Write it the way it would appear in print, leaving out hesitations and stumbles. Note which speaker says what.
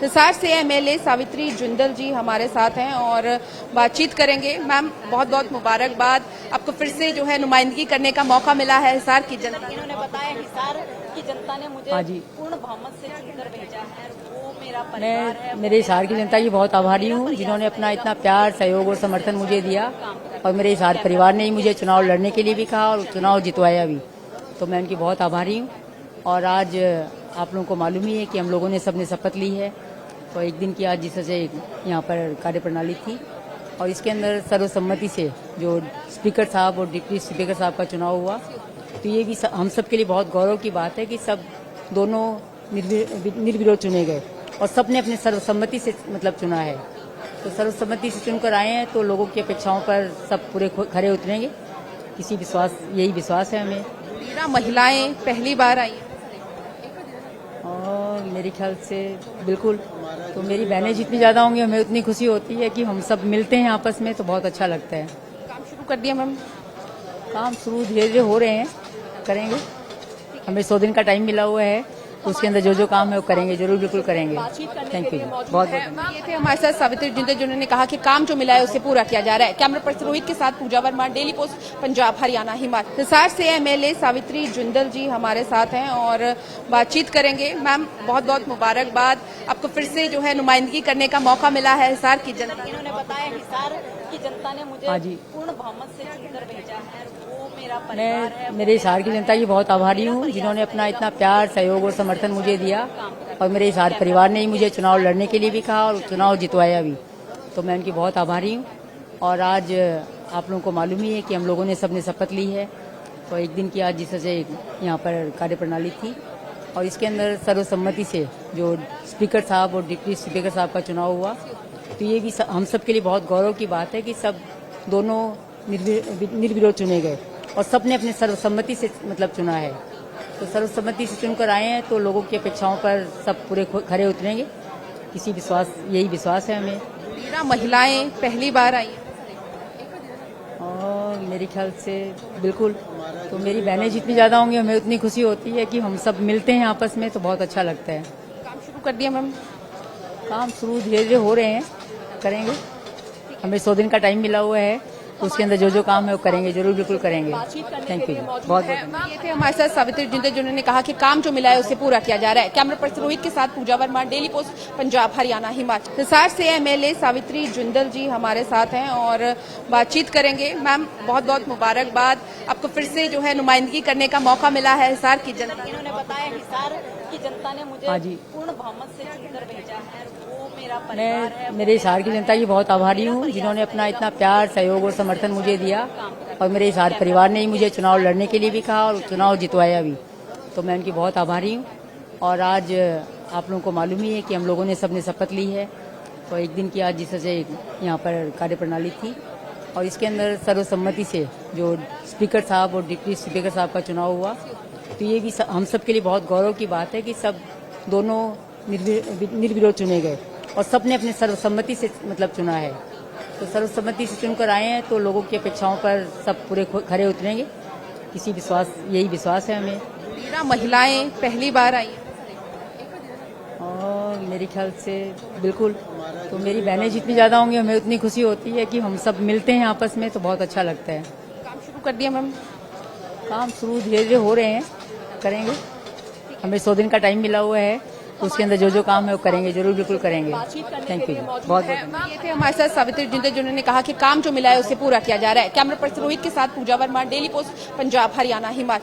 Speaker 1: हिसार से एमएलए सावित्री जिंदल जी हमारे साथ हैं और बातचीत करेंगे। मैम, बहुत बहुत मुबारकबाद, आपको फिर से जो है नुमाइंदगी करने का मौका मिला है हिसार की जनता।
Speaker 2: इन्होंने बताया हिसार की जनता ने मुझे पूर्ण बहुमत से चुनकर भेजा है, वो मेरा परिवार है।
Speaker 3: मेरे हिसार की जनता की बहुत आभारी हूँ जिन्होंने अपना इतना प्यार, सहयोग और समर्थन मुझे दिया, और मेरे हिसार परिवार ने ही मुझे चुनाव लड़ने के लिए भी कहा और चुनाव जितवाया भी, तो मैं उनकी बहुत आभारी हूँ। और आज आप लोगों को मालूम ही है कि हम लोगों ने सबने शपथ ली है, तो एक दिन की आज जिस से यहाँ पर कार्यप्रणाली थी, और इसके अंदर सर्वसम्मति से जो स्पीकर साहब और डिप्टी स्पीकर साहब का चुनाव हुआ, तो ये भी हम सब के लिए बहुत गौरव की बात है कि सब दोनों निर्विरोध चुने गए और सबने अपने सर्वसम्मति से चुना है। तो सर्वसम्मति से चुनकर आए हैं तो लोगों की अपेक्षाओं पर सब पूरे खरे उतरेंगे, यही विश्वास है हमें।
Speaker 1: महिलाएं पहली बार आई हैं
Speaker 3: और मेरे ख्याल से बिल्कुल, तो मेरी बहनें जितनी ज्यादा होंगी हमें उतनी खुशी होती है कि हम सब मिलते हैं आपस में, तो बहुत अच्छा लगता है।
Speaker 1: काम शुरू कर दिया मैम?
Speaker 3: काम शुरू धीरे धीरे हो रहे हैं, करेंगे। हमें 100 दिन का टाइम मिला हुआ है, तो उसके अंदर जो जो काम है वो करेंगे, जरूर बिल्कुल करेंगे। थैंक यू बहुत।
Speaker 1: ये थे हमारे साथ सावित्री जिंदल जिन्होंने कहा कि काम जो मिला है उसे पूरा किया जा रहा है। कैमरा पर्सन रोहित के साथ पूजा वर्मा, डेली पोस्ट, पंजाब हरियाणा हिमाचल। हिसार से एमएलए सावित्री जिंदल जी हमारे साथ हैं और बातचीत करेंगे। मैम, बहुत बहुत मुबारकबाद, आपको फिर से जो है नुमाइंदगी करने का मौका मिला है हिसार की जनता।
Speaker 2: इन्होंने बताया हिसार की जनता ने मुझे पूर्ण बहुमत से चुनकर भेजा है, वो मेरा परिवार है।
Speaker 3: मेरे हिसार की जनता की बहुत आभारी हूँ जिन्होंने अपना इतना प्यार, सहयोग और समर्थन मुझे दिया, और मेरे हिसार परिवार ने ही मुझे चुनाव लड़ने के लिए भी कहा और चुनाव जितवाया भी, तो मैं उनकी बहुत आभारी हूँ। और आज आप लोगों को मालूम ही है कि हम लोगों ने सबने शपथ ली है, तो एक दिन की आज जिस से यहाँ पर कार्यप्रणाली थी, और इसके अंदर सर्वसम्मति से जो स्पीकर साहब और डिप्टी स्पीकर साहब का चुनाव हुआ, तो ये भी हम सब के लिए बहुत गौरव की बात है कि सब दोनों निर्विरोध चुने गए और सबने अपने सर्वसम्मति से चुना है। तो सर्वसम्मति से चुनकर आए हैं तो लोगों की अपेक्षाओं पर सब पूरे खरे उतरेंगे, यही विश्वास है हमें।
Speaker 1: महिलाएं पहली बार आई हैं
Speaker 3: और मेरे ख्याल से बिल्कुल, तो मेरी बहनें जितनी ज्यादा होंगी हमें उतनी खुशी होती है कि हम सब मिलते हैं आपस में, तो बहुत अच्छा लगता है।
Speaker 1: काम शुरू कर दिया मैम?
Speaker 3: काम शुरू धीरे धीरे हो रहे हैं, करेंगे। हमें 100 दिन का टाइम मिला हुआ है, तो उसके अंदर जो जो काम है वो करेंगे, जरूर बिल्कुल करेंगे। थैंक यू बहुत।
Speaker 1: ये थे हमारे साथ सावित्री जिंदल जिन्होंने कहा कि काम जो मिला है उसे पूरा किया जा रहा है। कैमरा पर्सन रोहित के साथ पूजा वर्मा, डेली पोस्ट, पंजाब हरियाणा हिमाचल। हिसार से एमएलए सावित्री जिंदल जी हमारे साथ हैं और बातचीत करेंगे। मैम, बहुत बहुत मुबारकबाद, आपको फिर से जो है नुमाइंदगी करने का मौका मिला है हिसार की जनता।
Speaker 2: इन्होंने बताया हिसार की जनता ने मुझे पूर्ण बहुमत से चुनकर भेजा है, वो मेरा परिवार है।
Speaker 3: मेरे हिसार की जनता की बहुत आभारी हूँ जिन्होंने अपना इतना प्यार, सहयोग और समर्थन मुझे दिया, और मेरे हिसार परिवार ने ही मुझे चुनाव लड़ने के लिए भी कहा और चुनाव जितवाया भी, तो मैं उनकी बहुत आभारी हूँ। और आज आप लोगों को मालूम ही है कि हम लोगों ने सबने शपथ ली है, तो एक दिन की आज जिस से यहाँ पर कार्यप्रणाली थी, और इसके अंदर सर्वसम्मति से जो स्पीकर साहब और डिप्टी स्पीकर साहब का चुनाव हुआ, तो ये भी हम सब के लिए बहुत गौरव की बात है कि सब दोनों निर्विरोध चुने गए और सबने अपने सर्वसम्मति से चुना है। तो सर्वसम्मति से चुनकर आए हैं तो लोगों की अपेक्षाओं पर सब पूरे खरे उतरेंगे, यही विश्वास है हमें।
Speaker 1: महिलाएं पहली बार आई हैं
Speaker 3: और मेरे ख्याल से बिल्कुल, तो मेरी बहनें जितनी ज्यादा होंगी हमें उतनी खुशी होती है कि हम सब मिलते हैं आपस में, तो बहुत अच्छा लगता है।
Speaker 1: काम शुरू कर दिया मैम?
Speaker 3: काम शुरू धीरे धीरे हो रहे हैं, करेंगे। हमें 100 दिन का टाइम मिला हुआ है, तो उसके अंदर जो जो काम है वो करेंगे, जरूर बिल्कुल करेंगे। थैंक यू बहुत।
Speaker 1: ये थे हमारे साथ सावित्री जिंदल जिन्होंने कहा कि काम जो मिला है उसे पूरा किया जा रहा है। कैमरा पर्सन रोहित के साथ पूजा वर्मा, डेली पोस्ट, पंजाब हरियाणा हिमाचल।